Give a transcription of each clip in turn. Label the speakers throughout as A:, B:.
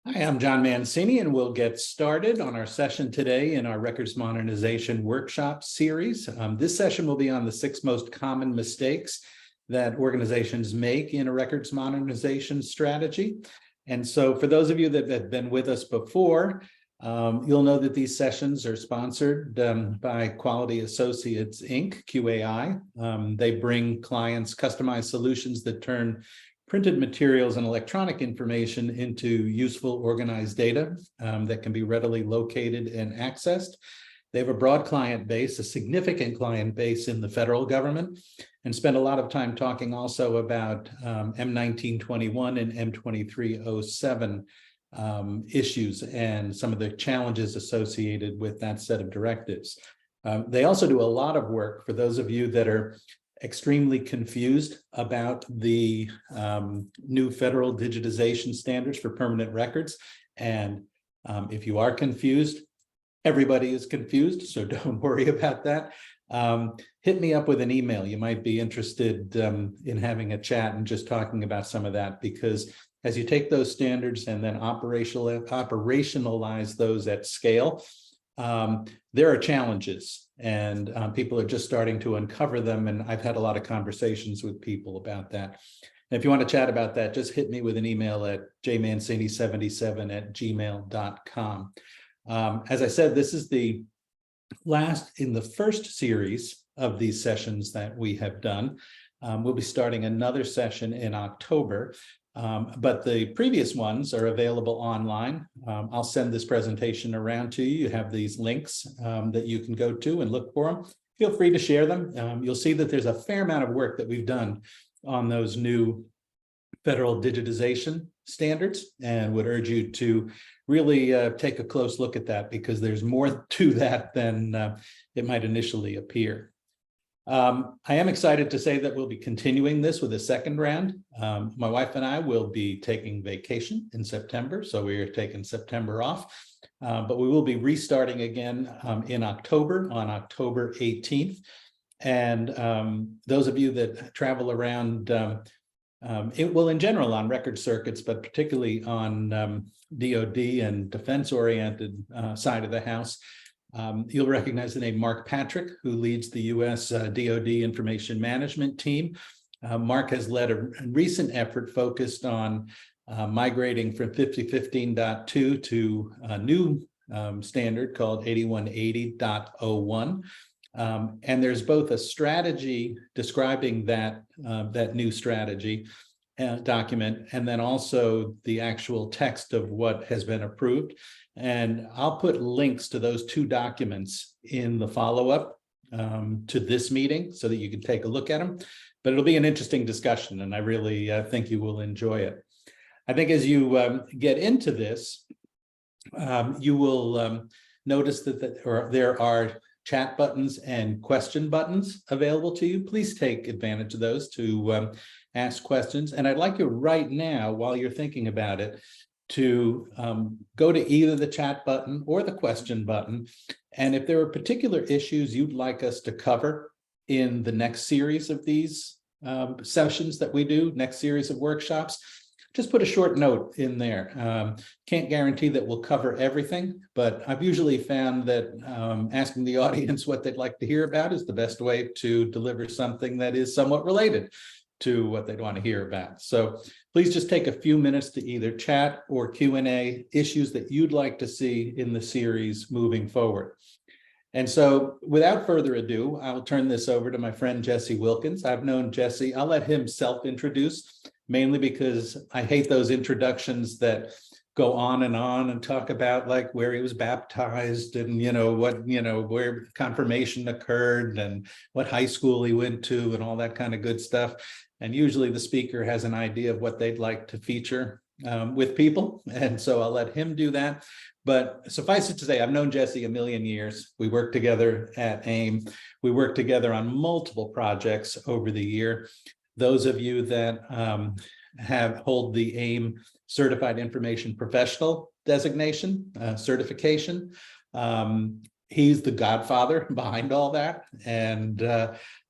A: Hi, I'm John Mancini, and we'll get started on our session today in our Records Modernization Workshop series. This session will be on the 6 most common mistakes that organizations make in a records modernization strategy. And so for those of you that have been with us before, you'll know that these sessions are sponsored by Quality Associates, Inc., QAI. They bring clients customized solutions that turn printed materials and electronic information into useful, organized data that can be readily located and accessed. They have a broad client base, a significant client base in the federal government, and spend a lot of time talking also about M1921 and M2307 issues and some of the challenges associated with that set of directives. They also do a lot of work for those of you that are extremely confused about the new federal digitization standards for permanent records. And if you are confused, everybody is confused, so don't worry about that. Hit me up with an email. You might be interested in having a chat and just talking about some of that, because as you take those standards and then operationalize those at scale, there are challenges, and people are just starting to uncover them. And I've had a lot of conversations with people about that. And if you want to chat about that, just hit me with an email at jmancini77@gmail.com. As I said, this is the last in the first series of these sessions that we have done. We'll be starting another session in October. But the previous ones are available online. I'll send this presentation around to you. You have these links that you can go to and look for them. Feel free to share them. You'll see that there's a fair amount of work that we've done on those new federal digitization standards, and would urge you to really take a close look at that, because there's more to that than it might initially appear. I am excited to say that we'll be continuing this with a second round. My wife and I will be taking vacation in September, so we are taking September off, but we will be restarting again in October, on October 18th. And those of you that travel around, in general on record circuits, but particularly on DoD and defense-oriented side of the house, you'll recognize the name Mark Patrick, who leads the U.S. DoD Information Management Team. Mark has led a recent effort focused on migrating from 5015.2 to a new standard called 8180.01. And there's both a strategy describing that new strategy document, and then also the actual text of what has been approved. And I'll put links to those two documents in the follow-up to this meeting so that you can take a look at them. But it'll be an interesting discussion, and I really think you will enjoy it. I think as you get into this, you will notice that there are chat buttons and question buttons available to you. Please take advantage of those to ask questions. And I'd like you right now, while you're thinking about it, to go to either the chat button or the question button. And if there are particular issues you'd like us to cover in the next series of these sessions that we do, next series of workshops, just put a short note in there. Can't guarantee that we'll cover everything, but I've usually found that asking the audience what they'd like to hear about is the best way to deliver something that is somewhat related to what they'd want to hear about. So please just take a few minutes to either chat or Q&A issues that you'd like to see in the series moving forward. And so without further ado, I'll turn this over to my friend Jesse Wilkins. I've known Jesse. I'll let him self-introduce, mainly because I hate those introductions that go on and talk about like where he was baptized and where confirmation occurred and what high school he went to and all that kind of good stuff. And usually the speaker has an idea of what they'd like to feature with people, and so I'll let him do that. But suffice it to say, I've known Jesse a million years. We worked together at AIM. We worked together on multiple projects over the year. Those of you that hold the AIM Certified Information Professional designation, certification, he's the godfather behind all that. And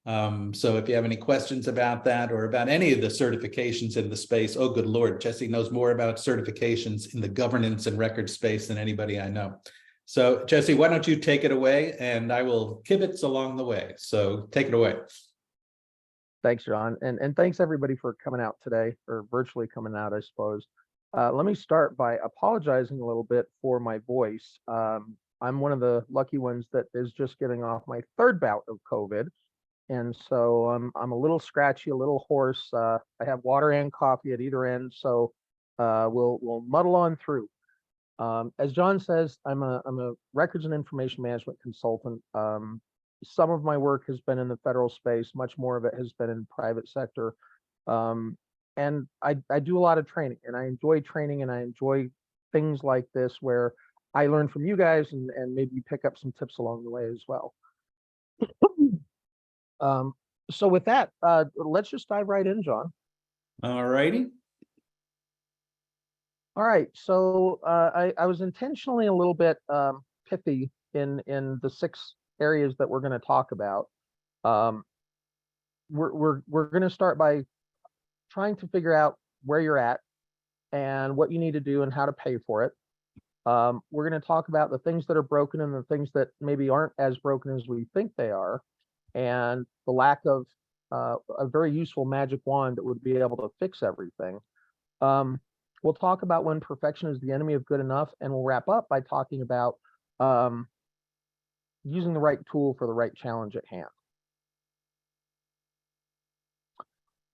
A: So if you have any questions about that or about any of the certifications in the space, oh, good Lord, Jesse knows more about certifications in the governance and record space than anybody I know. So Jesse, why don't you take it away, and I will kibitz along the way. So take it away.
B: Thanks, John. And thanks everybody for coming out today, or virtually coming out, I suppose. Let me start by apologizing a little bit for my voice. I'm one of the lucky ones that is just getting off my third bout of COVID. And so I'm a little scratchy, a little hoarse. I have water and coffee at either end, so we'll muddle on through. As John says, I'm a records and information management consultant. Some of my work has been in the federal space, much more of it has been in private sector. And I do a lot of training, and I enjoy training, and I enjoy things like this where I learn from you guys, and maybe you pick up some tips along the way as well. So with that, let's just dive right in, John.
A: All righty.
B: All right, so I was intentionally a little bit pithy in the 6 areas that we're going to talk about. We're going to start by trying to figure out where you're at and what you need to do and how to pay for it. We're going to talk about the things that are broken and the things that maybe aren't as broken as we think they are, and the lack of a very useful magic wand that would be able to fix everything. We'll talk about when perfection is the enemy of good enough, and we'll wrap up by talking about using the right tool for the right challenge at hand.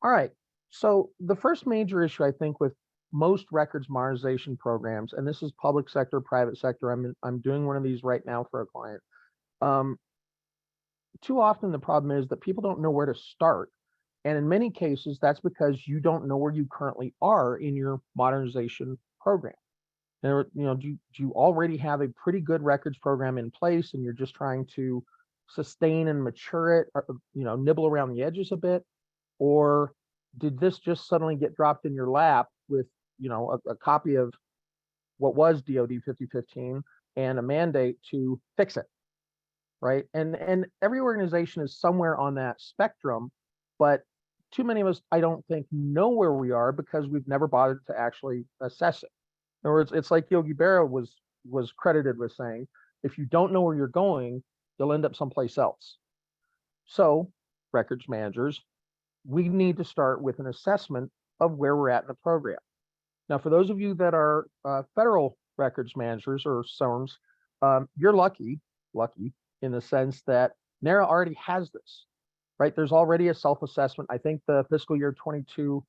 B: All right, so the first major issue, I think, with most records modernization programs, and this is public sector, private sector, I'm doing one of these right now for a client. Too often the problem is that people don't know where to start. And in many cases, that's because you don't know where you currently are in your modernization program. And, do you already have a pretty good records program in place, and you're just trying to sustain and mature it, or, nibble around the edges a bit? Or did this just suddenly get dropped in your lap with, a copy of what was DoD 5015 and a mandate to fix it? Right. And every organization is somewhere on that spectrum, but too many of us, I don't think, know where we are because we've never bothered to actually assess it. In other words, it's like Yogi Berra was credited with saying, if you don't know where you're going, you'll end up someplace else. So, records managers, we need to start with an assessment of where we're at in the program. Now, for those of you that are federal records managers or SORMs, you're lucky in the sense that NARA already has this, right? There's already a self-assessment. I think the fiscal year 22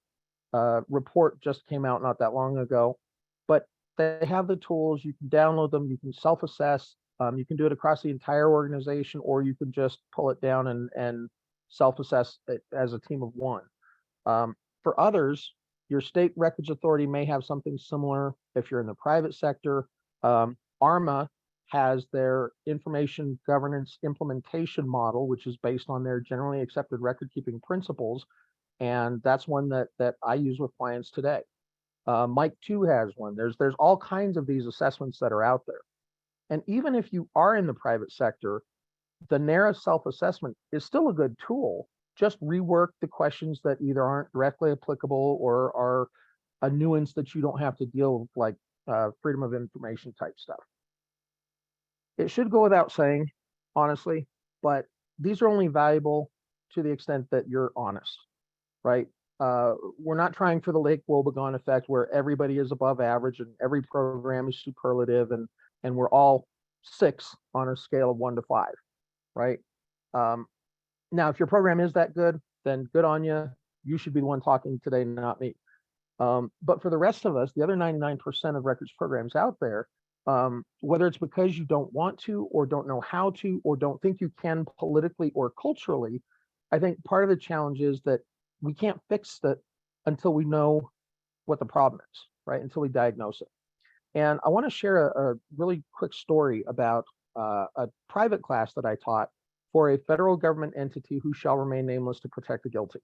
B: report just came out not that long ago, but they have the tools. You can download them, you can self-assess, you can do it across the entire organization, or you can just pull it down and self-assess it as a team of one. For others, your state records authority may have something similar. If you're in the private sector, ARMA has their information governance implementation model, which is based on their generally accepted record keeping principles. And that's one that I use with clients today. Mike 2 has one. There's all kinds of these assessments that are out there. And even if you are in the private sector, the NARA self-assessment is still a good tool. Just rework the questions that either aren't directly applicable or are a nuance that you don't have to deal with, like freedom of information type stuff. It should go without saying, honestly, but these are only valuable to the extent that you're honest, right? We're not trying for the Lake Wobegon effect where everybody is above average and every program is superlative and we're all 6 on a scale of 1 to 5, right? Now, if your program is that good, then good on you. You should be the one talking today, not me. But for the rest of us, the other 99% of records programs out there, whether it's because you don't want to or don't know how to or don't think you can politically or culturally, I think part of the challenge is that we can't fix that until we know what the problem is, right? Until we diagnose it. And I want to share a really quick story about a private class that I taught for a federal government entity who shall remain nameless to protect the guilty.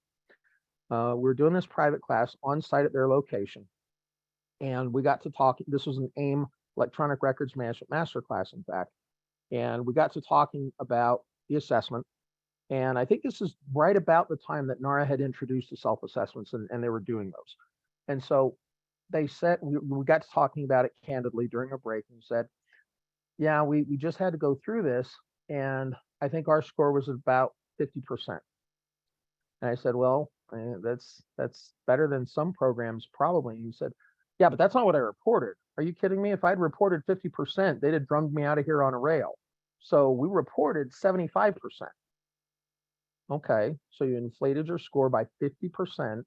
B: We're doing this private class on site at their location. And we got to talk, this was an AIM electronic records management masterclass, in fact. And we got to talking about the assessment. And I think this is right about the time that NARA had introduced the self-assessments, and they were doing those. And so they said, we got to talking about it candidly during a break, and said, yeah, we just had to go through this, and I think our score was about 50%. And I said, well, that's better than some programs probably. And he said, yeah, but that's not what I reported. Are you kidding me? If I'd reported 50%, they'd have drummed me out of here on a rail. So we reported 75%. Okay, so you inflated your score by 50%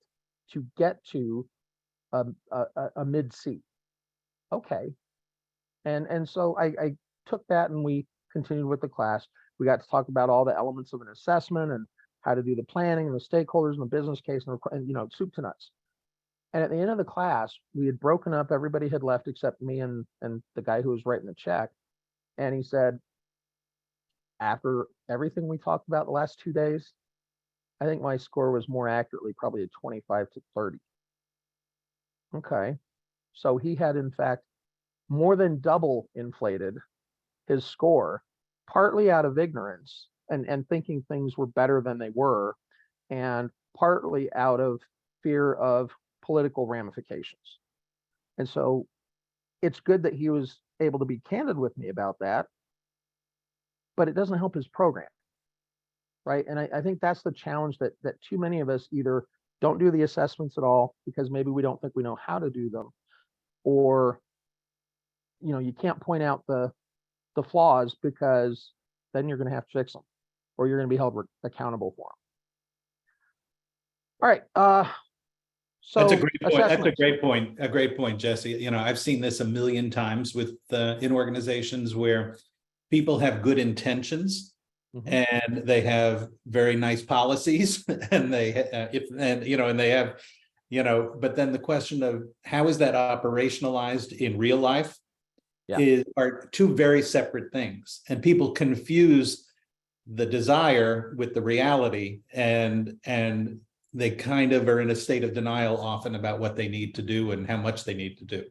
B: to get to a mid C. Okay, and so I took that and we continued with the class. We got to talk about all the elements of an assessment and how to do the planning and the stakeholders and the business case and soup to nuts. And at the end of the class, we had broken up. Everybody had left except me and the guy who was writing the check. And he said, after everything we talked about the last 2 days, I think my score was more accurately probably a 25 to 30. Okay. So he had, in fact, more than double inflated his score, partly out of ignorance and thinking things were better than they were, and partly out of fear of political ramifications. And so it's good that he was able to be candid with me about that, but it doesn't help his program. Right. And I think that's the challenge that too many of us either don't do the assessments at all because maybe we don't think we know how to do them, or you can't point out the flaws because then you're going to have to fix them, or you're going to be held accountable for them. All right. So
A: That's a great point. That's a great point. A great point, Jesse. I've seen this a million times with in organizations where people have good intentions. Mm-hmm. And they have very nice policies, and they but then the question of how is that operationalized in real life are two very separate things, and people confuse the desire with the reality, and they kind of are in a state of denial often about what they need to do and how much they need to do.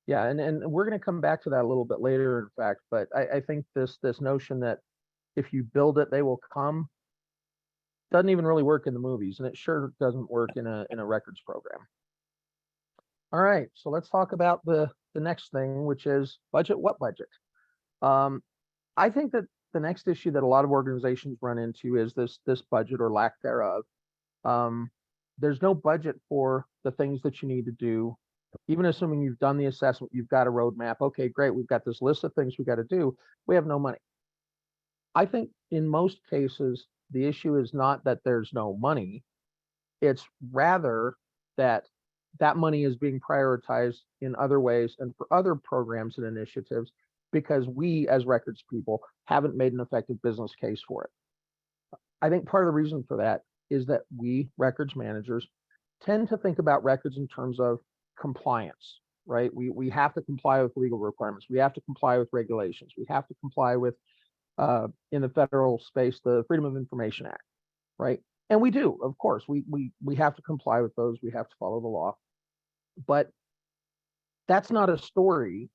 B: Yeah, and we're going to come back to that a little bit later, in fact, but I think this notion that if you build it, they will come, doesn't even really work in the movies, and it sure doesn't work in a records program. All right, so let's talk about the next thing, which is budget. What budget? I think that the next issue that a lot of organizations run into is this budget or lack thereof. There's no budget for the things that you need to do. Even assuming you've done the assessment, you've got a roadmap. Okay, great. We've got this list of things we got to do. We have no money. I think in most cases, the issue is not that there's no money. It's rather that money is being prioritized in other ways and for other programs and initiatives because we as records people haven't made an effective business case for it. I think part of the reason for that is that we records managers tend to think about records in terms of compliance, right? We have to comply with legal requirements. We have to comply with regulations. We have to comply with in the federal space, the Freedom of Information Act, right? And we do, of course, we have to comply with those. We have to follow the law, but that's not a story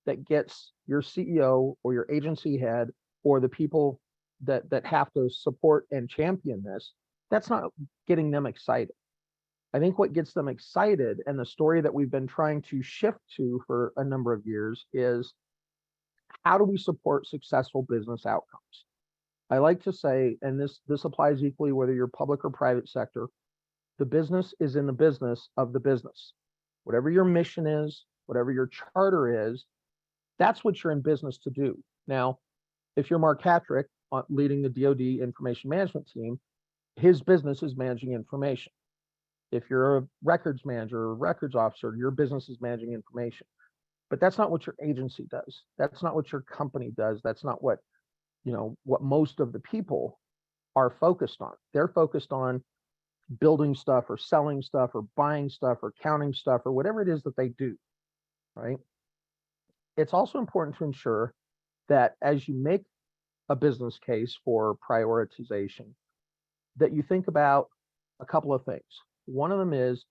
B: that gets your CEO or your agency head or the people that have to support and champion this. That's not getting them excited. I think what gets them excited, and the story that we've been trying to shift to for a number of years, is how do we support successful business outcomes? I like to say, and this applies equally whether you're public or private sector, the business is in the business of the business. Whatever your mission is, whatever your charter is, that's what you're in business to do. Now, if you're Mark Hatrick leading the DoD information management team, his business is managing information. If you're a records manager or records officer, your business is managing information. But that's not what your agency does. That's not what your company does. That's not what most of the people are focused on. They're focused on building stuff or selling stuff or buying stuff or counting stuff or whatever it is that they do, right? It's also important to ensure that as you make a business case for prioritization, that you think about a couple of things. One of them is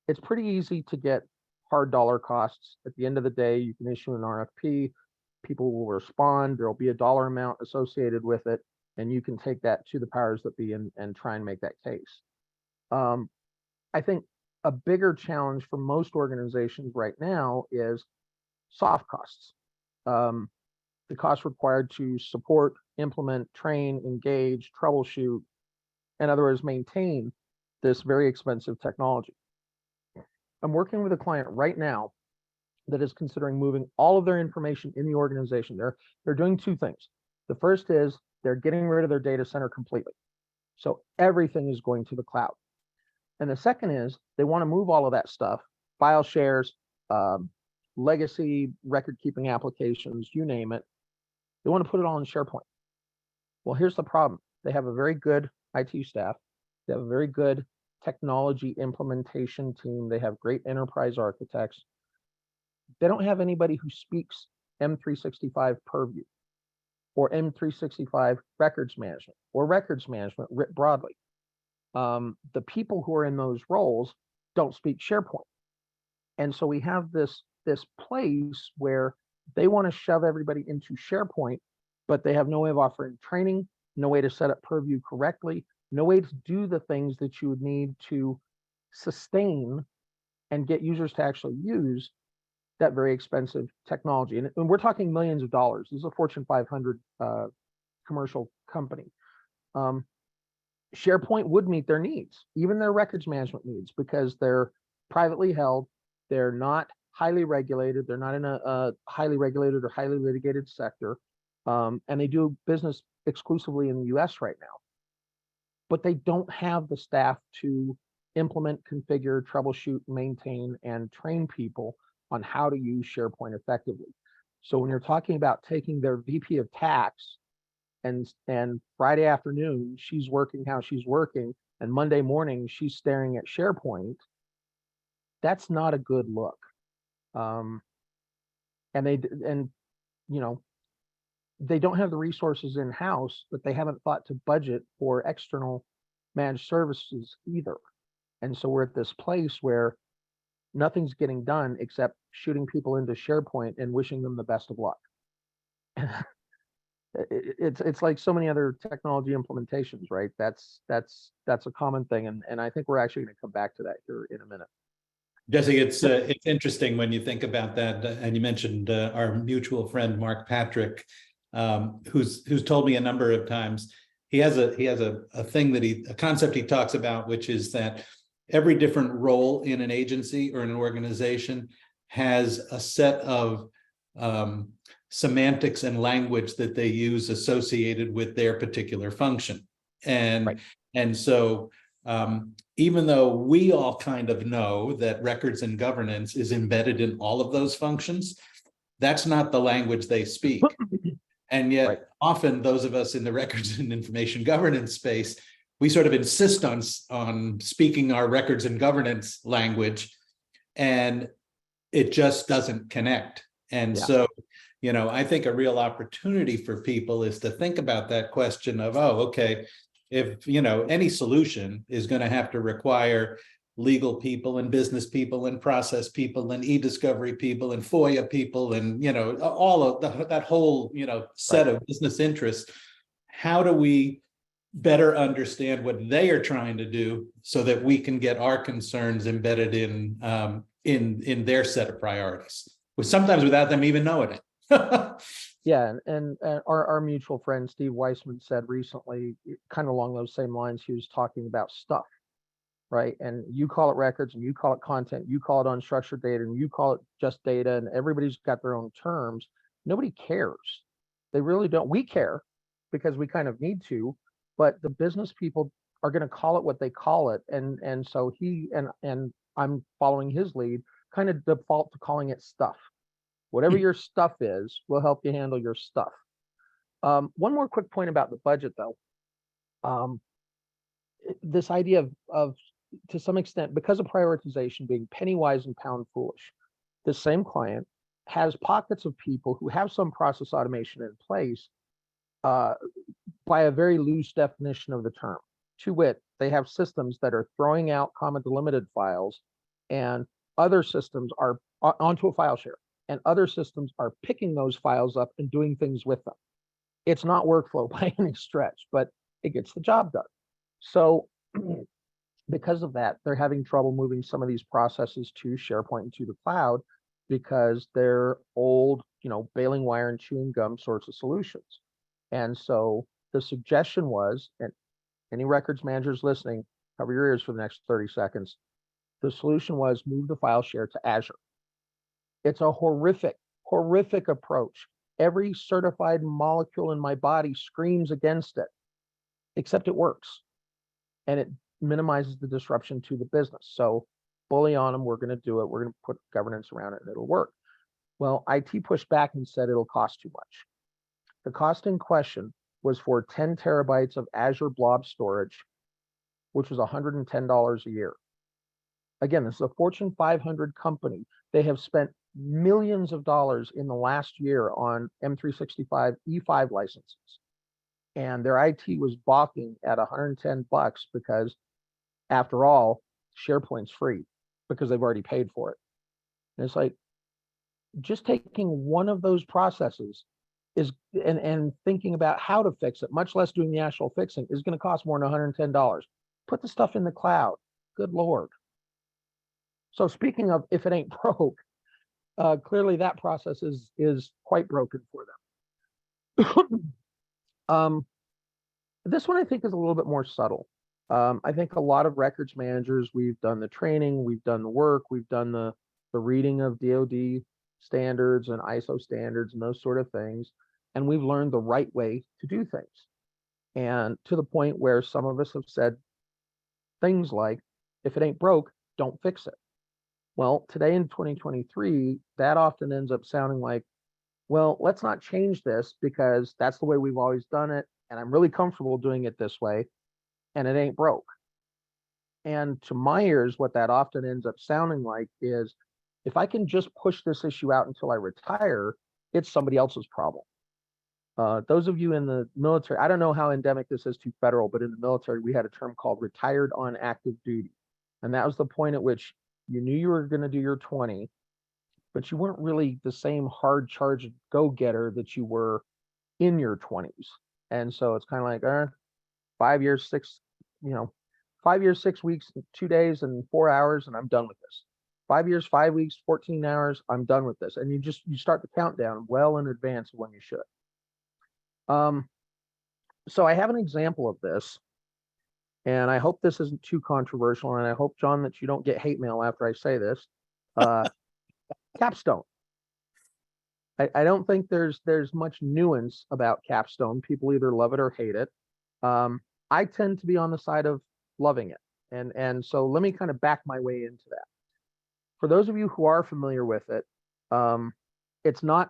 B: it's pretty easy to get hard dollar costs. At the end of the day, you can issue an RFP, people will respond, there'll be a dollar amount associated with it, and you can take that to the powers that be and try and make that case. I think a bigger challenge for most organizations right now is soft costs. The costs required to support, implement, train, engage, troubleshoot, in other words, maintain this very expensive technology. I'm working with a client right now that is considering moving all of their information in the organization. They're doing two things. The first is they're getting rid of their data center completely. So everything is going to the cloud. And the second is they want to move all of that stuff, file shares, legacy record keeping applications, you name it. They want to put it all in SharePoint. Well, here's the problem. They have a very good IT staff. They have a very good technology implementation team. They have great enterprise architects. They don't have anybody who speaks M365 purview or M365 records management or records management writ broadly. The people who are in those roles don't speak SharePoint. And so we have this place where they want to shove everybody into SharePoint, but they have no way of offering training, no way to set up purview correctly, no way to do the things that you would need to sustain and get users to actually use that very expensive technology. And we're talking millions of dollars. This is a Fortune 500 commercial company. SharePoint would meet their needs, even their records management needs, because they're privately held. They're not highly regulated. They're not in a highly regulated or highly litigated sector. And they do business exclusively in the US right now. But they don't have the staff to implement, configure, troubleshoot, maintain, and train people on how to use SharePoint effectively. So when you're talking about taking their VP of tax and Friday afternoon, she's working how she's working, and Monday morning, she's staring at SharePoint, that's not a good look. And you know, they don't have the resources in-house, but they haven't thought to budget for external managed services either. And so we're at this place where nothing's getting done except shooting people into SharePoint and wishing them the best of luck. It's like so many other technology implementations, right? That's a common thing, and I think we're actually going to come back to that here in a minute.
A: Jesse, it's interesting when you think about that, and you mentioned our mutual friend Mark Patrick, who's told me a number of times. He has a thing that a concept he talks about, which is that every different role in an agency or in an organization has a set of semantics and language that they use associated with their particular function. And so even though we all kind of know that records and governance is embedded in all of those functions, that's not the language they speak. And yet often those of us in the records and information governance space, we sort of insist on speaking our records and governance language, and it just doesn't connect. And so, you know, I think a real opportunity for people is to think about that question of, oh, okay, if, you know, any solution is going to have to require legal people and business people and process people and e-discovery people and FOIA people and, you know, all of that whole, you know, set of business interests, how do we better understand what they are trying to do so that we can get our concerns embedded in their set of priorities, sometimes without them even knowing it.
B: Yeah, and our mutual friend Steve Weissman said recently, kind of along those same lines, he was talking about stuff, right? And you call it records, and you call it content, you call it unstructured data, and you call it just data, and everybody's got their own terms. Nobody cares. They really don't. We care because we kind of need to, but the business people are going to call it what they call it, and so he and I'm following his lead, kind of default to calling it stuff. Whatever your stuff is, will help you handle your stuff. One more quick point about the budget, though. This idea of, to some extent, because of prioritization being penny wise and pound foolish, the same client has pockets of people who have some process automation in place by a very loose definition of the term. To wit, they have systems that are throwing out comma delimited files, and other systems are onto a file share. And other systems are picking those files up and doing things with them. It's not workflow by any stretch, but it gets the job done. So because of that, they're having trouble moving some of these processes to SharePoint and to the cloud because they're old, baling wire and chewing gum sorts of solutions. And so the suggestion was, and any records managers listening, cover your ears for the next 30 seconds. The solution was move the file share to Azure. It's a horrific approach. Every certified molecule in my body screams against it, except it works. And it minimizes the disruption to the business. So bully on them, we're going to do it. We're going to put governance around it and it'll work. Well, IT pushed back and said it'll cost too much. The cost in question was for 10 terabytes of Azure blob storage, which was $110 a year. Again, this is a Fortune 500 company. They have spent millions of dollars in the last year on M365 E5 licenses. And their IT was balking at $110 because, after all, SharePoint's free because they've already paid for it. And it's like, just taking one of those processes is and thinking about how to fix it, much less doing the actual fixing, is going to cost more than $110. Put the stuff in the cloud. Good Lord. So speaking of if it ain't broke, clearly that process is quite broken for them. This one I think is a little bit more subtle. I think a lot of records managers, we've done the training, we've done the work, we've done the reading of DoD standards and ISO standards and those sort of things, and we've learned the right way to do things. And to the point where some of us have said things like, if it ain't broke, don't fix it. Well, today in 2023, that often ends up sounding like, well, let's not change this because that's the way we've always done it, and I'm really comfortable doing it this way, and it ain't broke. And to my ears, what that often ends up sounding like is, if I can just push this issue out until I retire, it's somebody else's problem. Those of you in the military, I don't know how endemic this is to federal, but in the military, we had a term called retired on active duty. And that was the point at which you knew you were going to do your 20, but you weren't really the same hard charged go-getter that you were in your 20s. And so it's kind of like, 5 years, 5 years, 6 weeks, 2 days and 4 hours, and I'm done with this. 5 years, 5 weeks, 14 hours, I'm done with this. And you start the countdown well in advance of when you should. So I have an example of this, and I hope this isn't too controversial, and I hope, John, that you don't get hate mail after I say this. Capstone. I don't think there's much nuance about Capstone. People either love it or hate it. I tend to be on the side of loving it. And so let me kind of back my way into that. For those of you who are familiar with it, it's not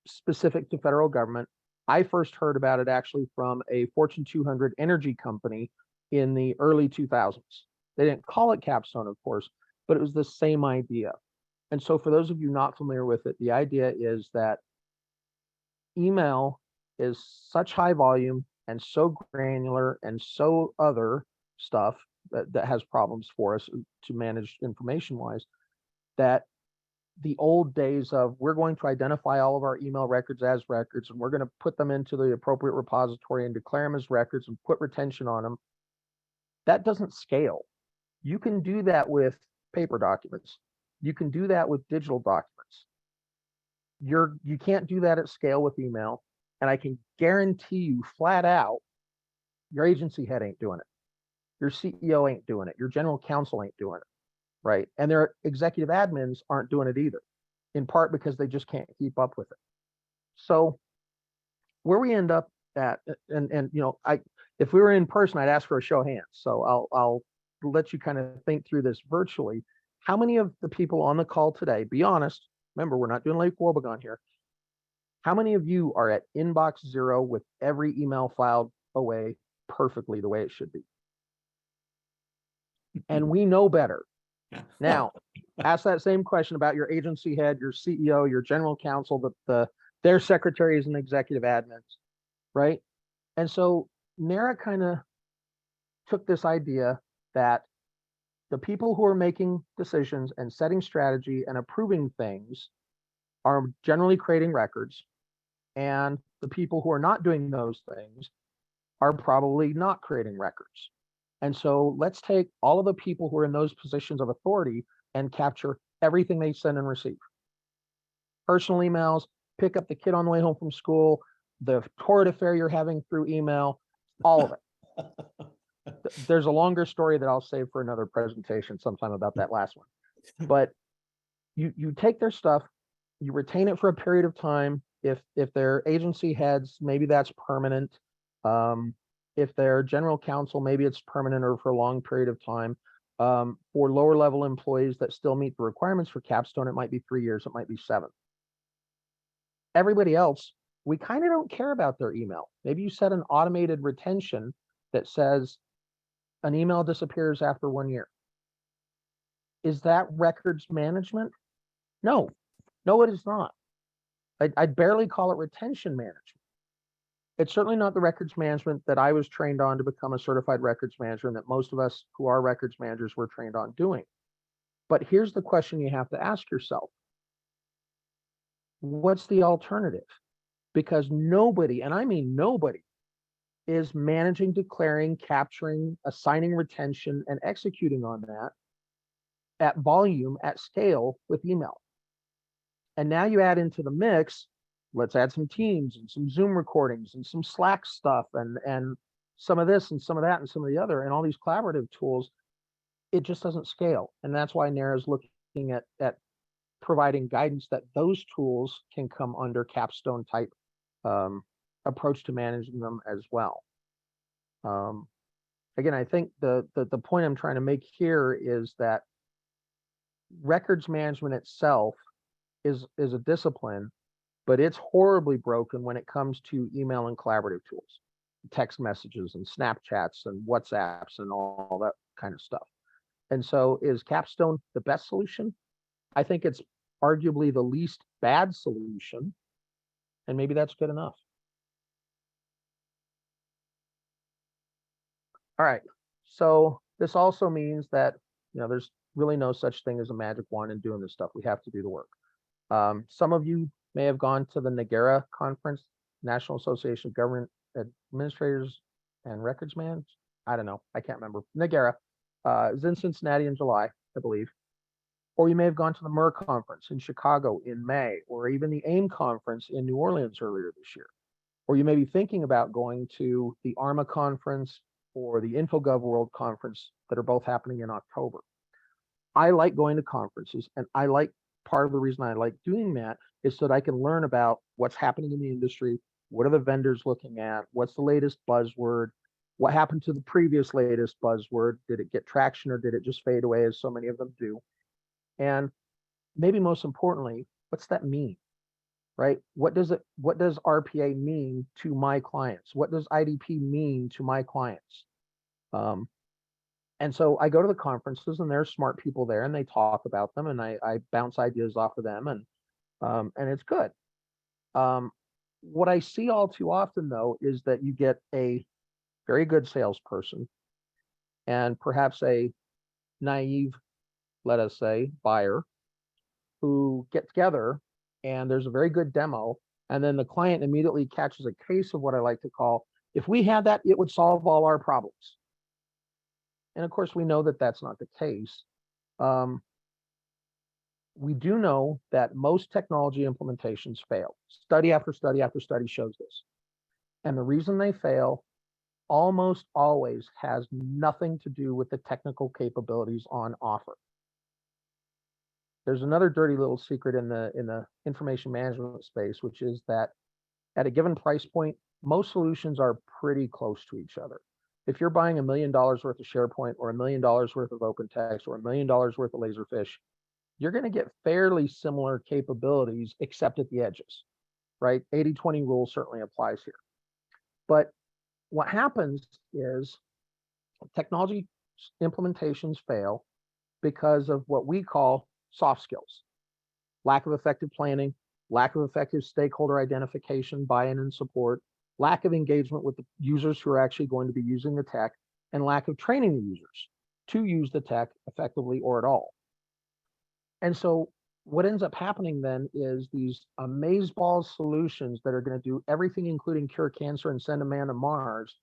B: specific to federal government. I first heard about it actually from a Fortune 200 energy company in the early 2000s. They didn't call it Capstone, of course, but it was the same idea. And so for those of you not familiar with it, the idea is that email is such high volume and so granular and so other stuff that has problems for us to manage information-wise, that the old days of, we're going to identify all of our email records as records, and we're going to put them into the appropriate repository and declare them as records and put retention on them, that doesn't scale. You can do that with paper documents. You can do that with digital documents. You can't do that at scale with email. And I can guarantee you flat out, your agency head ain't doing it. Your CEO ain't doing it. Your general counsel ain't doing it. Right. And their executive admins aren't doing it either, in part because they just can't keep up with it. So where we end up at, and if we were in person, I'd ask for a show of hands. So I'll let you kind of think through this virtually. How many of the people on the call today, be honest, remember, we're not doing Lake Wobegon here. How many of you are at inbox 0 with every email filed away perfectly the way it should be? And we know better. Now, ask that same question about your agency head, your CEO, your general counsel, their secretaries and executive admins, right? And so NARA kind of took this idea that the people who are making decisions and setting strategy and approving things are generally creating records. And the people who are not doing those things are probably not creating records. And so let's take all of the people who are in those positions of authority and capture everything they send and receive. Personal emails, pick up the kid on the way home from school, the torrid affair you're having through email, all of it. There's a longer story that I'll save for another presentation sometime about that last one. But you take their stuff, you retain it for a period of time. If they're agency heads, maybe that's permanent. If they're general counsel, maybe it's permanent or for a long period of time. For lower level employees that still meet the requirements for Capstone, it might be 3 years, it might be 7. Everybody else, we kind of don't care about their email. Maybe you set an automated retention that says an email disappears after 1 year. Is that records management? No, it is not. I'd barely call it retention management. It's certainly not the records management that I was trained on to become a certified records manager, and that most of us who are records managers were trained on doing. But here's the question you have to ask yourself. What's the alternative? Because nobody, and I mean nobody, is managing, declaring, capturing, assigning retention, and executing on that at volume, at scale with email. And now you add into the mix, let's add some Teams and some Zoom recordings and some Slack stuff and some of this and some of that and some of the other, and all these collaborative tools. It just doesn't scale. And that's why NARA is looking at providing guidance that those tools can come under Capstone type approach to managing them as well. Again, I think the point I'm trying to make here is that records management itself is a discipline, but it's horribly broken when it comes to email and collaborative tools, text messages and Snapchats and WhatsApps and all that kind of stuff. And so is Capstone the best solution? I think it's arguably the least bad solution, and maybe that's good enough. All right, so this also means that, there's really no such thing as a magic wand in doing this stuff. We have to do the work. Some of you may have gone to the NAGARA conference, National Association of Government Administrators and Records Managers. I don't know, I can't remember. NAGARA is in Cincinnati in July, I believe. Or you may have gone to the MER conference in Chicago in May, or even the AIM conference in New Orleans earlier this year. Or you may be thinking about going to the ARMA conference or the InfoGov World Conference that are both happening in October. I like going to conferences, and part of the reason I like doing that is so that I can learn about what's happening in the industry, what are the vendors looking at, what's the latest buzzword, what happened to the previous latest buzzword, did it get traction or did it just fade away as so many of them do? And maybe most importantly, what's that mean, right? What does RPA mean to my clients? What does IDP mean to my clients? And so I go to the conferences, and there's smart people there, and they talk about them, and I bounce ideas off of them, and it's good. What I see all too often, though, is that you get a very good salesperson and perhaps a naive, let us say, buyer who get together, and there's a very good demo, and then the client immediately catches a case of what I like to call, if we had that, it would solve all our problems. And of course, we know that that's not the case. We do know that most technology implementations fail. Study after study after study shows this. And the reason they fail almost always has nothing to do with the technical capabilities on offer. There's another dirty little secret in the information management space, which is that at a given price point, most solutions are pretty close to each other. If you're buying $1 million worth of SharePoint or $1 million worth of OpenText or $1 million worth of Laserfish, you're going to get fairly similar capabilities, except at the edges, right? 80-20 rule certainly applies here. But what happens is technology implementations fail because of what we call soft skills: lack of effective planning, lack of effective stakeholder identification, buy-in and support, lack of engagement with the users who are actually going to be using the tech, and lack of training the users to use the tech effectively or at all. And so what ends up happening then is these amazeballs solutions that are going to do everything, including cure cancer and send a man to Mars.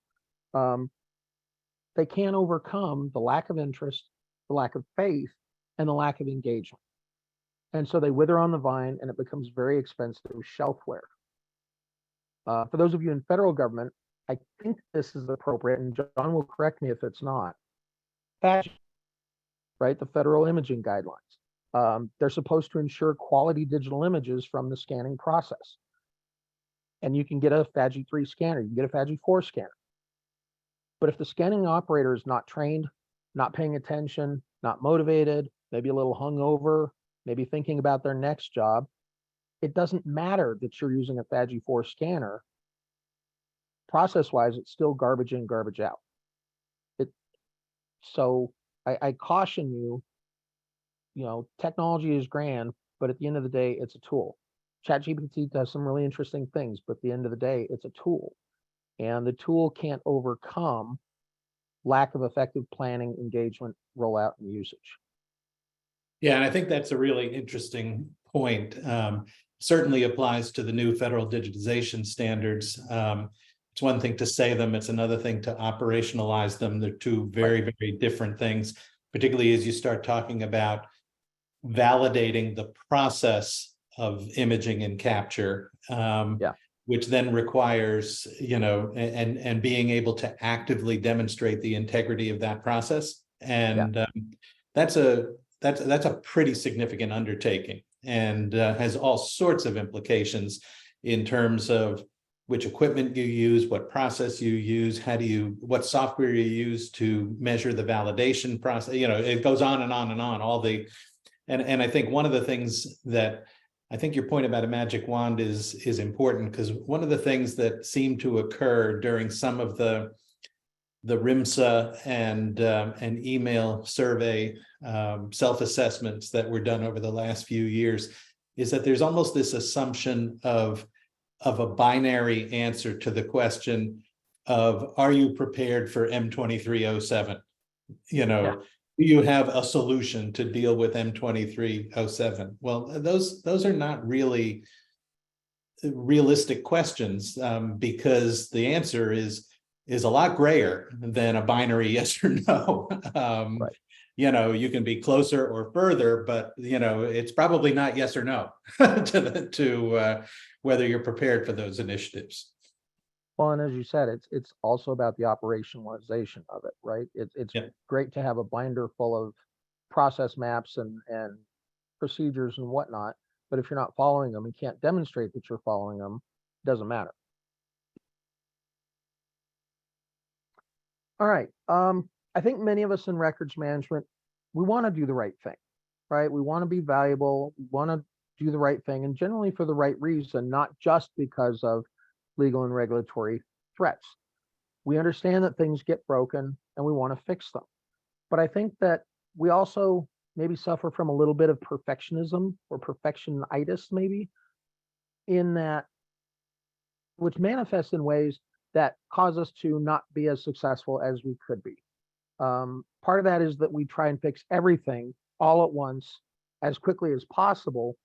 B: They can't overcome the lack of interest, the lack of faith, and the lack of engagement. And so they wither on the vine, and it becomes very expensive shelfware. For those of you in federal government, I think this is appropriate, and John will correct me if it's not. FAGI, right? The Federal Imaging Guidelines. They're supposed to ensure quality digital images from the scanning process. And you can get a FAGI 3 scanner, you can get a FAGI 4 scanner. But if the scanning operator is not trained, not paying attention, not motivated, maybe a little hungover, maybe thinking about their next job, it doesn't matter that you're using a FAGI 4 scanner. Process-wise, it's still garbage in, garbage out. So I caution you, technology is grand, but at the end of the day, it's a tool. ChatGPT does some really interesting things, but at the end of the day, it's a tool. And the tool can't overcome lack of effective planning, engagement, rollout, and usage.
A: Yeah, and I think that's a really interesting point. Certainly applies to the new federal digitization standards. It's one thing to say them, it's another thing to operationalize them. They're two very, very different things, particularly as you start talking about validating the process of imaging and capture, which then requires, and being able to actively demonstrate the integrity of that process. And that's a pretty significant undertaking, and has all sorts of implications in terms of which equipment you use, what process you use, what software you use to measure the validation process. It goes on and on and on. And I think one of the things that I think your point about a magic wand is important, because one of the things that seemed to occur during some of the RIMSA and email survey self-assessments that were done over the last few years is that there's almost this assumption of a binary answer to the question of, are you prepared for M2307? Do you have a solution to deal with M2307? Well, those are not really realistic questions, because the answer is a lot grayer than a binary yes or no.
B: Right.
A: You can be closer or further, but it's probably not yes or no to whether you're prepared for those initiatives.
B: Well, and as you said, it's also about the operationalization of it, right? It's great to have a binder full of process maps and procedures and whatnot, but if you're not following them and can't demonstrate that you're following them, it doesn't matter. All right. I think many of us in records management, we want to do the right thing, right? We want to be valuable, we want to do the right thing, and generally for the right reason, not just because of legal and regulatory threats. We understand that things get broken and we want to fix them. But I think that we also maybe suffer from a little bit of perfectionism or perfectionitis, maybe, in that, which manifests in ways that cause us to not be as successful as we could be. Part of that is that we try and fix everything all at once as quickly as possible.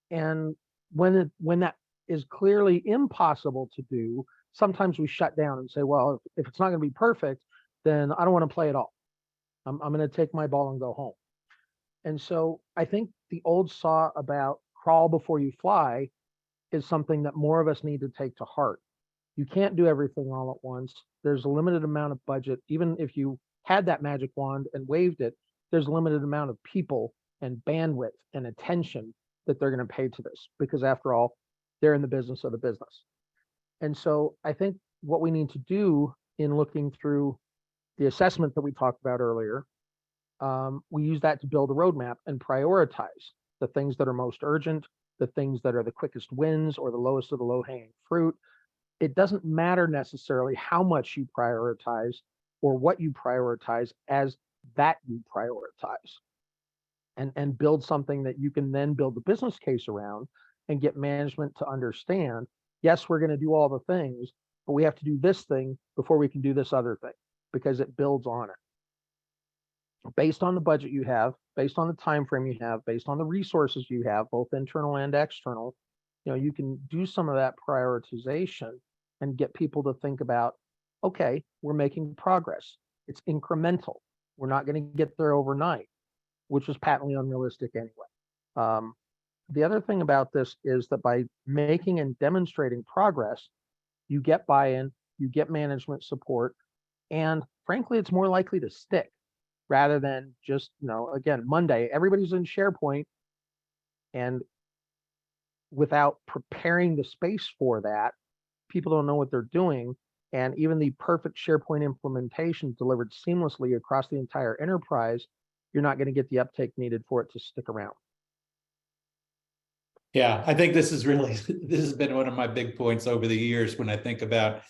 B: And when that is clearly impossible to do, sometimes we shut down and say, well, if it's not going to be perfect, then I don't want to play at all. I'm going to take my ball and go home. And so I think the old saw about crawl before you fly is something that more of us need to take to heart. You can't do everything all at once. There's a limited amount of budget. Even if you had that magic wand and waved it, there's a limited amount of people and bandwidth and attention that they're going to pay to this, because after all, they're in the business of the business. And so I think what we need to do in looking through the assessment that we talked about earlier, we use that to build a roadmap and prioritize the things that are most urgent, the things that are the quickest wins or the lowest of the low-hanging fruit. It doesn't matter necessarily how much you prioritize or what you prioritize, as that you prioritize, and build something that you can then build the business case around and get management to understand, yes, we're going to do all the things, but we have to do this thing before we can do this other thing, because it builds on it. based on the budget you have, based on the time frame you have, based on the resources you have, both internal and external, you can do some of that prioritization and get people to think about, okay, we're making progress. It's incremental. We're not going to get there overnight, which is patently unrealistic anyway. The other thing about this is that by making and demonstrating progress, you get buy-in, you get management support, and frankly, it's more likely to stick rather than just, again, Monday, everybody's in SharePoint, and without preparing the space for that, people don't know what they're doing. And even the perfect SharePoint implementation delivered seamlessly across the entire enterprise, you're not going to get the uptake needed for it to stick around.
A: Yeah, I think this has been one of my big points over the years when I think about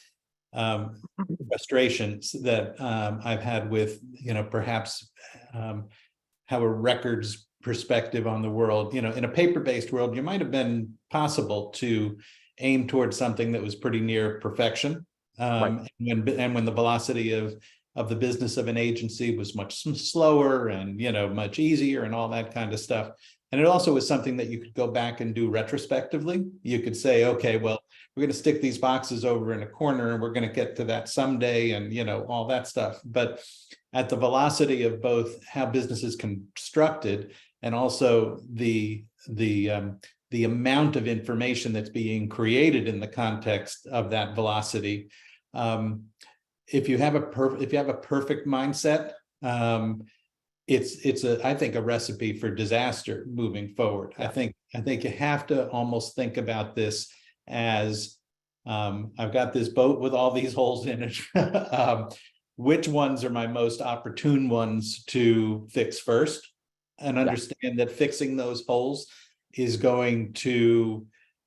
A: frustrations that I've had with, perhaps have a records perspective on the world. In a paper-based world, you might have been possible to aim towards something that was pretty near perfection.
B: Right.
A: And when the velocity of the business of an agency was much slower and, much easier and all that kind of stuff. And it also was something that you could go back and do retrospectively. You could say, okay, well, we're going to stick these boxes over in a corner and we're going to get to that someday and, all that stuff. But at the velocity of both how business is constructed and also the amount of information that's being created in the context of that velocity, if you have a perfect mindset, it's I think a recipe for disaster moving forward. Yeah. I think you have to almost think about this as I've got this boat with all these holes in it. Which ones are my most opportune ones to fix first, and understand that fixing those holes is going to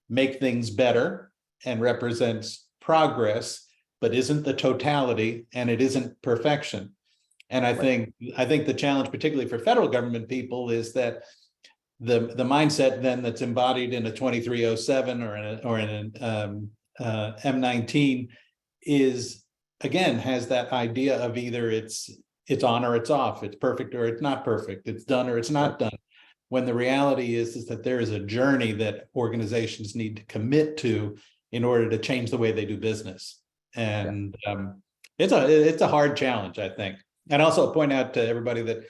A: make things better and represents progress, but isn't the totality, and it isn't perfection. And I think the challenge, particularly for federal government people, is that the mindset then that's embodied in a 2307 or in an M19 is, again, has that idea of either it's on or it's off, it's perfect or it's not perfect, it's done or it's not done. When the reality is that there is a journey that organizations need to commit to in order to change the way they do business. And it's a hard challenge, I think. And also point out to everybody that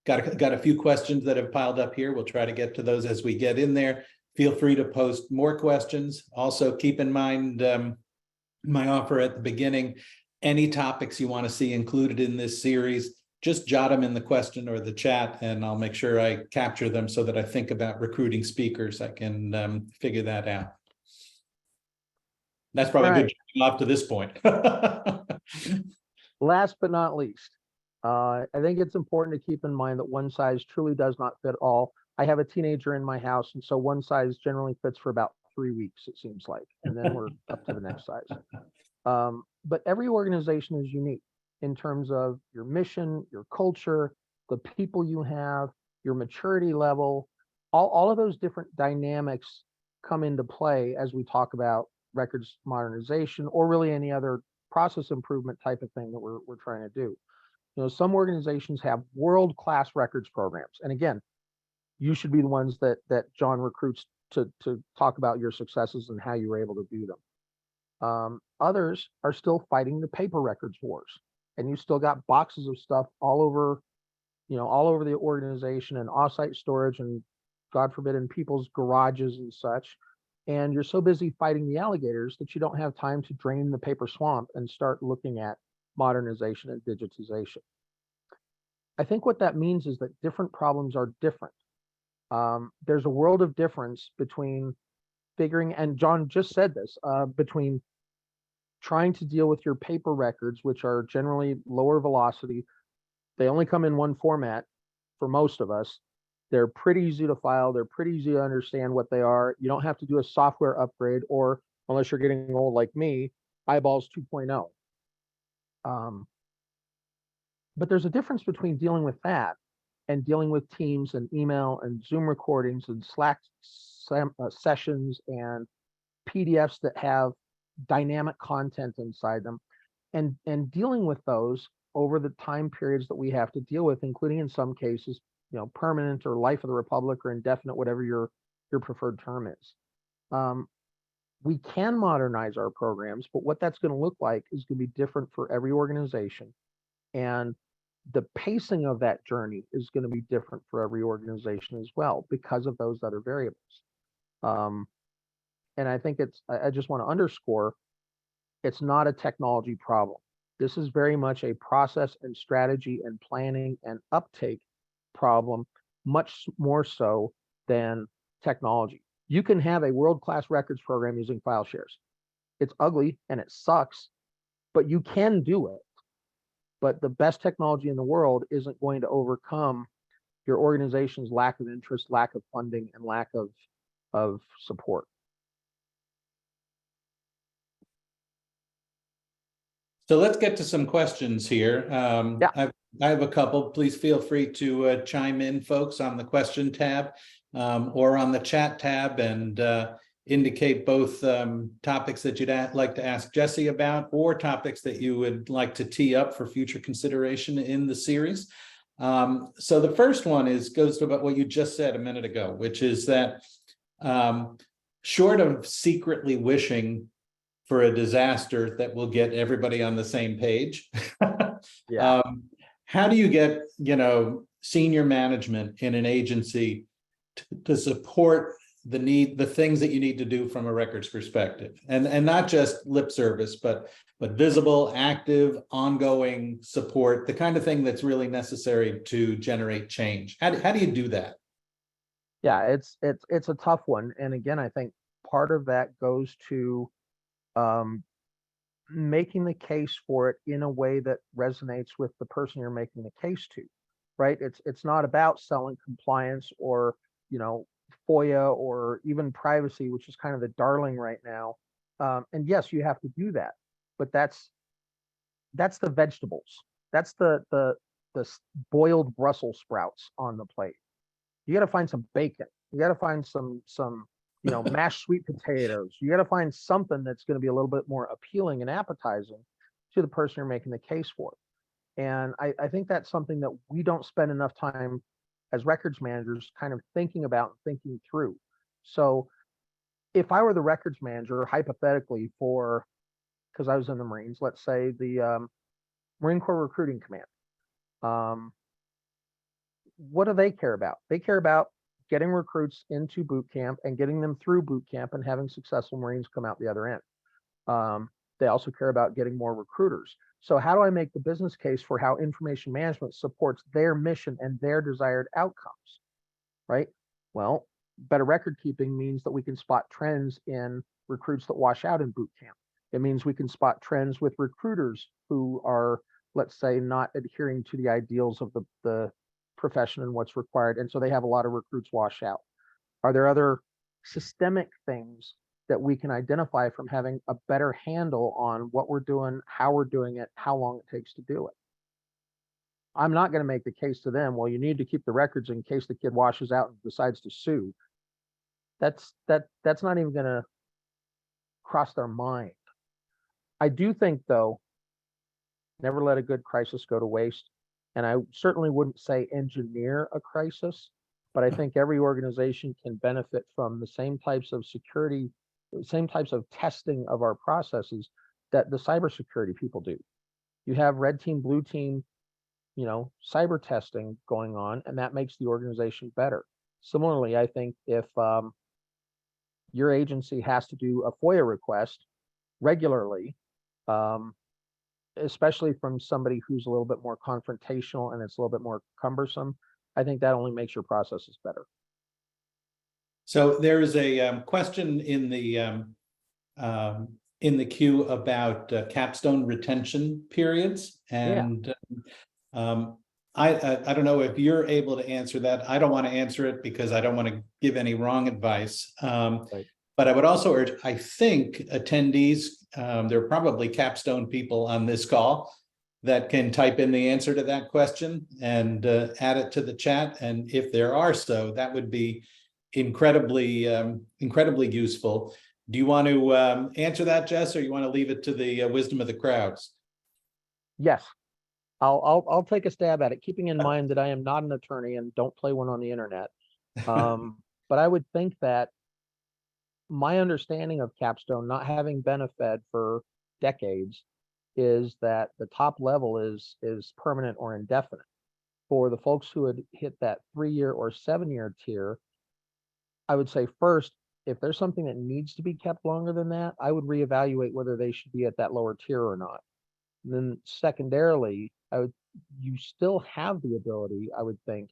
A: got a few questions that have piled up here. We'll try to get to those as we get in there. Feel free to post more questions. Also keep in mind my offer at the beginning, any topics you want to see included in this series, just jot them in the question or the chat, and I'll make sure I capture them so that I think about recruiting speakers. I can figure that out. That's probably a good job up to this point.
B: Last but not least, I think it's important to keep in mind that one size truly does not fit all. I have a teenager in my house, and so one size generally fits for about 3 weeks, it seems like, and then we're up to the next size. But every organization is unique in terms of your mission, your culture, the people you have, your maturity level. All of those different dynamics come into play as we talk about records modernization, or really any other process improvement type of thing that we're trying to do. Some organizations have world-class records programs, and again, you should be the ones that John recruits to talk about your successes and how you were able to do them. Others are still fighting the paper records wars, and you still got boxes of stuff all over the organization, and offsite storage, and God forbid in people's garages and such. And you're so busy fighting the alligators that you don't have time to drain the paper swamp and start looking at modernization and digitization. I think what that means is that different problems are different. There's a world of difference between figuring, and John just said this, between trying to deal with your paper records, which are generally lower velocity. They only come in one format for most of us. They're pretty easy to file. They're pretty easy to understand what they are. You don't have to do a software upgrade, or unless you're getting old like me, eyeballs 2.0. But there's a difference between dealing with that and dealing with Teams and email and Zoom recordings and Slack sessions and PDFs that have dynamic content inside them, and dealing with those over the time periods that we have to deal with, including in some cases, permanent or life of the republic or indefinite, whatever your preferred term is. We can modernize our programs, but what that's going to look like is going to be different for every organization. And the pacing of that journey is going to be different for every organization as well because of those other variables. And I think I just want to underscore, it's not a technology problem. This is very much a process and strategy and planning and uptake problem, much more so than technology. You can have a world-class records program using file shares. It's ugly and it sucks, but you can do it. But the best technology in the world isn't going to overcome your organization's lack of interest, lack of funding, and lack of support.
A: So let's get to some questions here. I have a couple. Please feel free to chime in, folks, on the question tab or on the chat tab, and indicate both topics that you'd like to ask Jesse about, or topics that you would like to tee up for future consideration in the series. So the first one goes to about what you just said a minute ago, which is that short of secretly wishing for a disaster that will get everybody on the same page, how do you get senior management in an agency to support the things that you need to do from a records perspective, and not just lip service, but visible, active, ongoing support, the kind of thing that's really necessary to generate change? How do you do that?
B: Yeah, it's a tough one, and again, I think part of that goes to making the case for it in a way that resonates with the person you're making the case to, right? It's not about selling compliance or FOIA or even privacy, which is kind of the darling right now. And yes, you have to do that, but that's the vegetables. That's the boiled Brussels sprouts on the plate. You got to find some bacon. You got to find some mashed sweet potatoes. You got to find something that's going to be a little bit more appealing and appetizing to the person you're making the case for. And I think that's something that we don't spend enough time as records managers kind of thinking about and thinking through. So if I were the records manager, hypothetically, because I was in the Marines, let's say the Marine Corps Recruiting Command, what do they care about? They care about getting recruits into boot camp and getting them through boot camp and having successful Marines come out the other end. They also care about getting more recruiters. So how do I make the business case for how information management supports their mission and their desired outcomes, right? Well, better record keeping means that we can spot trends in recruits that wash out in boot camp. It means we can spot trends with recruiters who are, let's say, not adhering to the ideals of the profession and what's required. And so they have a lot of recruits wash out. Are there other systemic things that we can identify from having a better handle on what we're doing, how we're doing it, how long it takes to do it? I'm not going to make the case to them, well, you need to keep the records in case the kid washes out and decides to sue. That's not even going to cross their mind. I do think, though, never let a good crisis go to waste. And I certainly wouldn't say engineer a crisis, but I think every organization can benefit from the same types of security, same types of testing of our processes that the cybersecurity people do. You have red team, blue team, cyber testing going on, and that makes the organization better. Similarly, I think if your agency has to do a FOIA request regularly, especially from somebody who's a little bit more confrontational and it's a little bit more cumbersome, I think that only makes your processes better.
A: So there is a question in the queue about capstone retention periods, and I don't know if you're able to answer that. I don't want to answer it because I don't want to give any wrong advice. Right. But I would also urge, I think attendees, there are probably capstone people on this call that can type in the answer to that question and add it to the chat. And if there are so, that would be incredibly useful. Do you want to answer that, Jess, or you want to leave it to the wisdom of the crowds?
B: Yes. I'll take a stab at it, keeping in mind that I am not an attorney and don't play one on the internet. But I would think that my understanding of capstone, not having been a Fed for decades, is that the top level is permanent or indefinite. For the folks who had hit that 3-year or 7-year tier, I would say first, if there's something that needs to be kept longer than that, I would reevaluate whether they should be at that lower tier or not. And then secondarily, you still have the ability, I would think,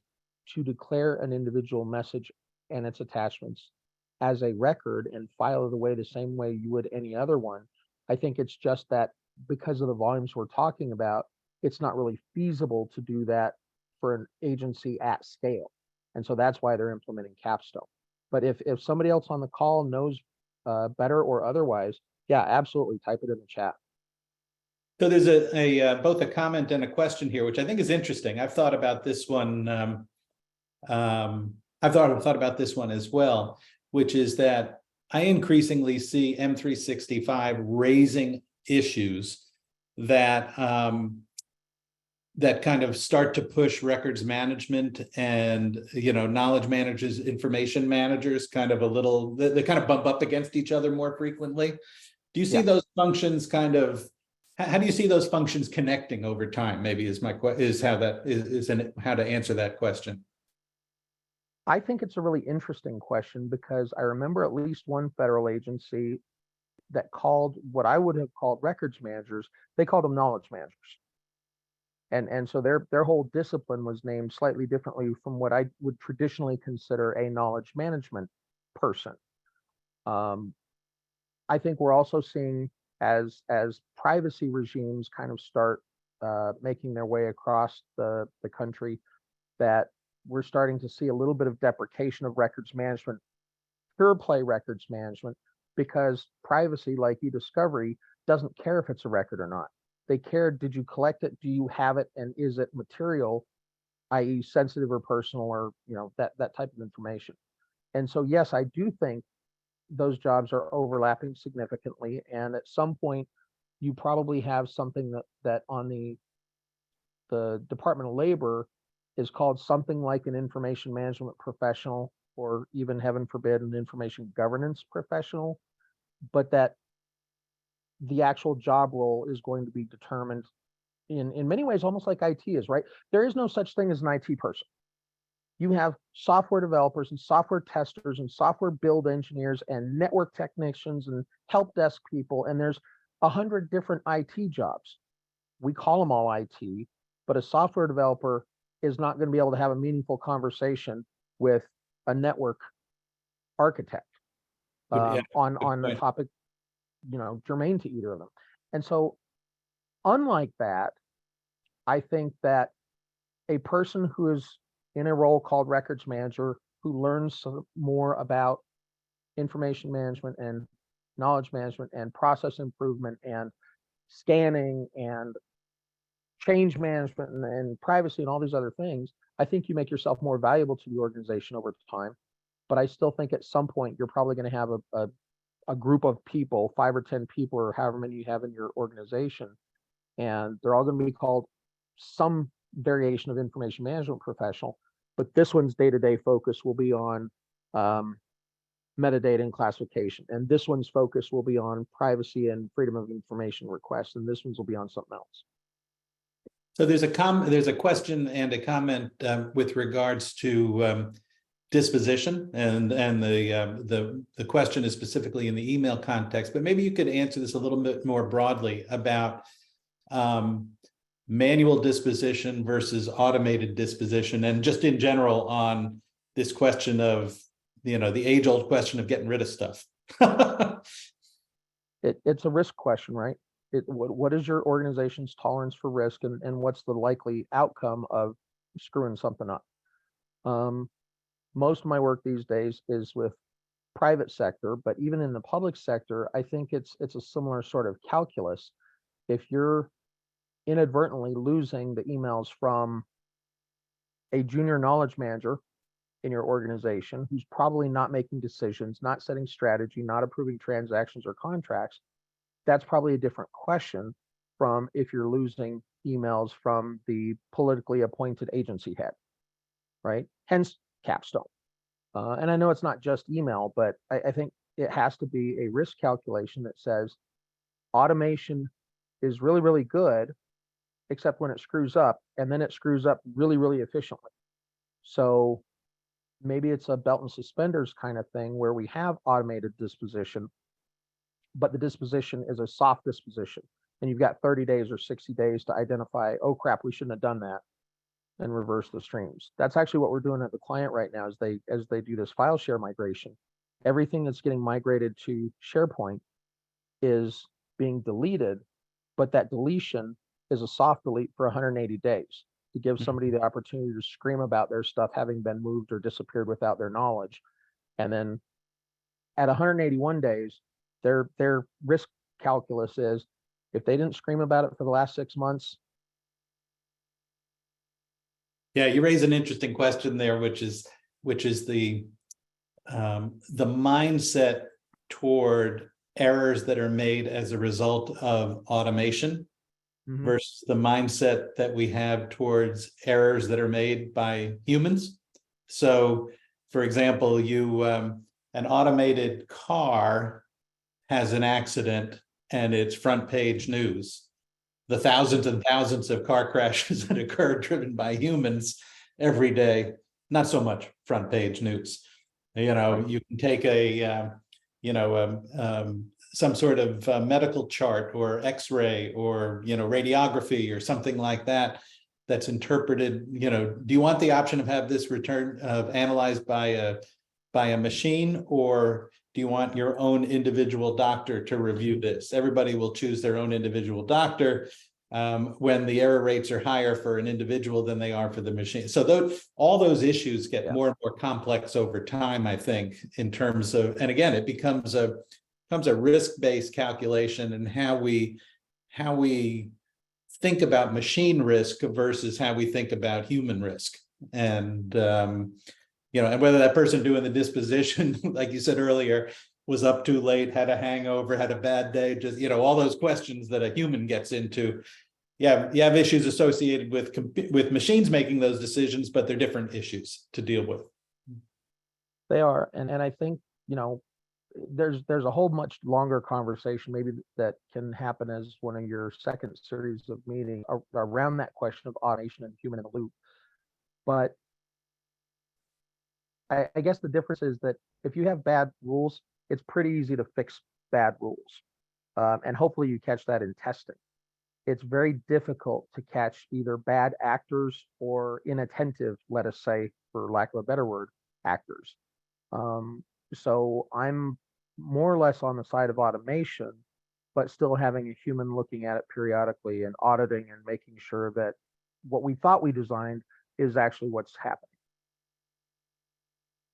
B: to declare an individual message and its attachments as a record and file it away the same way you would any other one. I think it's just that because of the volumes we're talking about, it's not really feasible to do that for an agency at scale. And so that's why they're implementing capstone. But if somebody else on the call knows better or otherwise, yeah, absolutely type it in the chat.
A: So there's a both a comment and a question here, which I think is interesting. I've thought about this one. I've thought about this one as well, which is that I increasingly see M365 raising issues that that kind of start to push records management and knowledge managers, information managers, kind of a little. They kind of bump up against each other more frequently. Do you see those functions kind of? How do you see those functions connecting over time? Maybe is my how to answer that question.
B: I think it's a really interesting question because I remember at least one federal agency that called what I would have called records managers, they called them knowledge managers. And so their whole discipline was named slightly differently from what I would traditionally consider a knowledge management person. I think we're also seeing as privacy regimes kind of start making their way across the country, that we're starting to see a little bit of deprecation of records management, pure play records management, because privacy, like e-discovery, doesn't care if it's a record or not. They care, did you collect it? Do you have it? And is it material, i.e. sensitive or personal, or that type of information? And so, yes, I do think those jobs are overlapping significantly. And at some point, you probably have something that on the Department of Labor is called something like an information management professional, or even, heaven forbid, an information governance professional, but that the actual job role is going to be determined in many ways, almost like IT is, right? There is no such thing as an IT person. You have software developers and software testers and software build engineers and network technicians and help desk people, and there's 100 different IT jobs. We call them all IT, but a software developer is not going to be able to have a meaningful conversation with a network architect on the topic, germane to either of them. And so, unlike that, I think that a person who is in a role called records manager, who learns more about information management and knowledge management and process improvement and scanning and change management and privacy and all these other things, I think you make yourself more valuable to the organization over time. But I still think at some point you're probably going to have a group of people, 5 or 10 people, or however many you have in your organization, and they're all going to be called some variation of information management professional, but this one's day-to-day focus will be on metadata and classification, and this one's focus will be on privacy and freedom of information requests, and this one's will be on something else.
A: So there's a question and a comment with regards to disposition, and the question is specifically in the email context, but maybe you could answer this a little bit more broadly about manual disposition versus automated disposition, and just in general on this question of the age-old question of getting rid of stuff.
B: It's a risk question, right? What is your organization's tolerance for risk, and what's the likely outcome of screwing something up? Most of my work these days is with private sector, but even in the public sector, I think it's a similar sort of calculus. If you're inadvertently losing the emails from a junior knowledge manager in your organization who's probably not making decisions, not setting strategy, not approving transactions or contracts, that's probably a different question from if you're losing emails from the politically appointed agency head, right? Hence capstone. And I know it's not just email, but I think it has to be a risk calculation that says automation is really, really good, except when it screws up, and then it screws up really, really efficiently. So maybe it's a belt and suspenders kind of thing where we have automated disposition, but the disposition is a soft disposition. And you've got 30 days or 60 days to identify, oh crap, we shouldn't have done that, and reverse the streams. That's actually what we're doing at the client right now as they do this file share migration. Everything that's getting migrated to SharePoint is being deleted, but that deletion is a soft delete for 180 days to give somebody the opportunity to scream about their stuff having been moved or disappeared without their knowledge. And then at 181 days, their risk calculus is if they didn't scream about it for the last 6 months.
A: Yeah, you raise an interesting question there, which is the mindset toward errors that are made as a result of automation versus the mindset that we have towards errors that are made by humans. So, for example, an automated car has an accident and it's front page news. The thousands and thousands of car crashes that occur driven by humans every day, not so much front page news. You know, you can take some sort of medical chart or X-ray or, radiography or something like that that's interpreted. Do you want the option of have this analyzed by a machine, or do you want your own individual doctor to review this? Everybody will choose their own individual doctor when the error rates are higher for an individual than they are for the machine. So all those issues get more and more complex over time, I think, in terms of, and again, it becomes a risk-based calculation and how we think about machine risk versus how we think about human risk. And and whether that person doing the disposition, like you said earlier, was up too late, had a hangover, had a bad day, just, all those questions that a human gets into. Yeah, you have issues associated with machines making those decisions, but they're different issues to deal with.
B: They are, and I think, there's a whole much longer conversation maybe that can happen as one of your second series of meetings around that question of automation and human in the loop. But I guess the difference is that if you have bad rules, it's pretty easy to fix bad rules. And hopefully you catch that in testing. It's very difficult to catch either bad actors or inattentive, let us say, for lack of a better word, actors. So I'm more or less on the side of automation, but still having a human looking at it periodically and auditing and making sure that what we thought we designed is actually what's happening.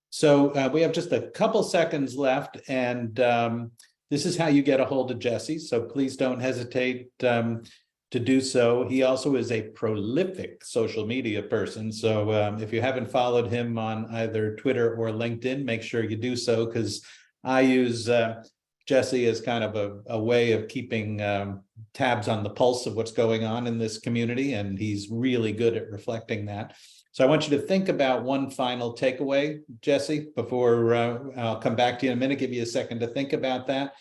A: So we have just a couple seconds left, and this is how you get a hold of Jesse. So please don't hesitate to do so. He also is a prolific social media person. So if you haven't followed him on either Twitter or LinkedIn, make sure you do so, because I use Jesse as kind of a way of keeping tabs on the pulse of what's going on in this community, and he's really good at reflecting that. So I want you to think about one final takeaway, Jesse, before I'll come back to you in a minute, give you a second to think about that.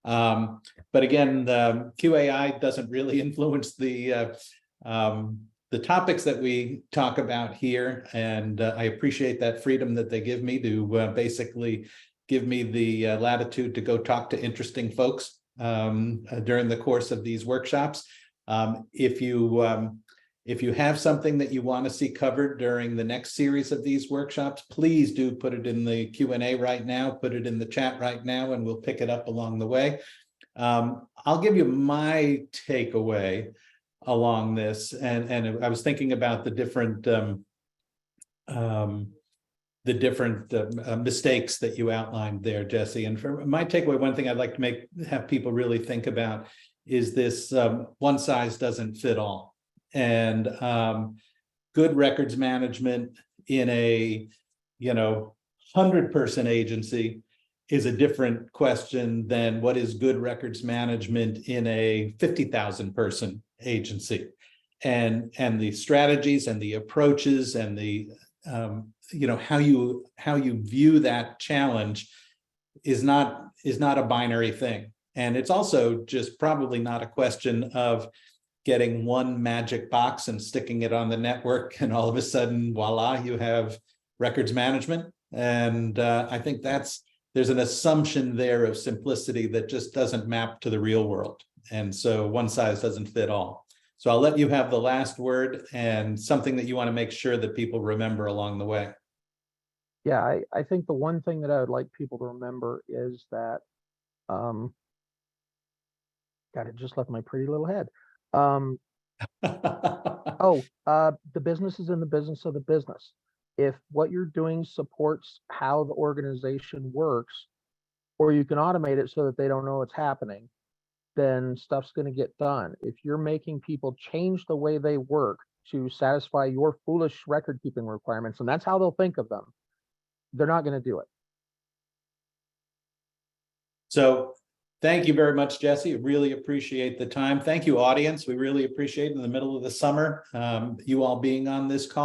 A: But again, the QAI doesn't really influence the topics that we talk about here. And I appreciate that freedom that they give me to basically give me the latitude to go talk to interesting folks during the course of these workshops. If you have something that you want to see covered during the next series of these workshops, please do put it in the Q&A right now, put it in the chat right now, and we'll pick it up along the way. I'll give you my takeaway along this. And I was thinking about the different mistakes that you outlined there, Jesse. And for my takeaway, one thing I'd like to have people really think about is this one size doesn't fit all. And good records management in a 100-person agency is a different question than what is good records management in a 50,000-person agency. and the strategies and the approaches and the how you view that challenge is not a binary thing. And it's also just probably not a question of getting one magic box and sticking it on the network, and all of a sudden, voila, you have records management. And I think there's an assumption there of simplicity that just doesn't map to the real world. And so one size doesn't fit all. So I'll let you have the last word and something that you want to make sure that people remember along the way.
B: Yeah, I think the one thing that I would like people to remember is that, God, it just left my pretty little head. The business is in the business of the business. If what you're doing supports how the organization works, or you can automate it so that they don't know what's happening, then stuff's going to get done. If you're making people change the way they work to satisfy your foolish record keeping requirements, and that's how they'll think of them, they're not going to do it.
A: So thank you very much, Jesse. Really appreciate the time. Thank you, audience. We really appreciate it in the middle of the summer, you all being on this call.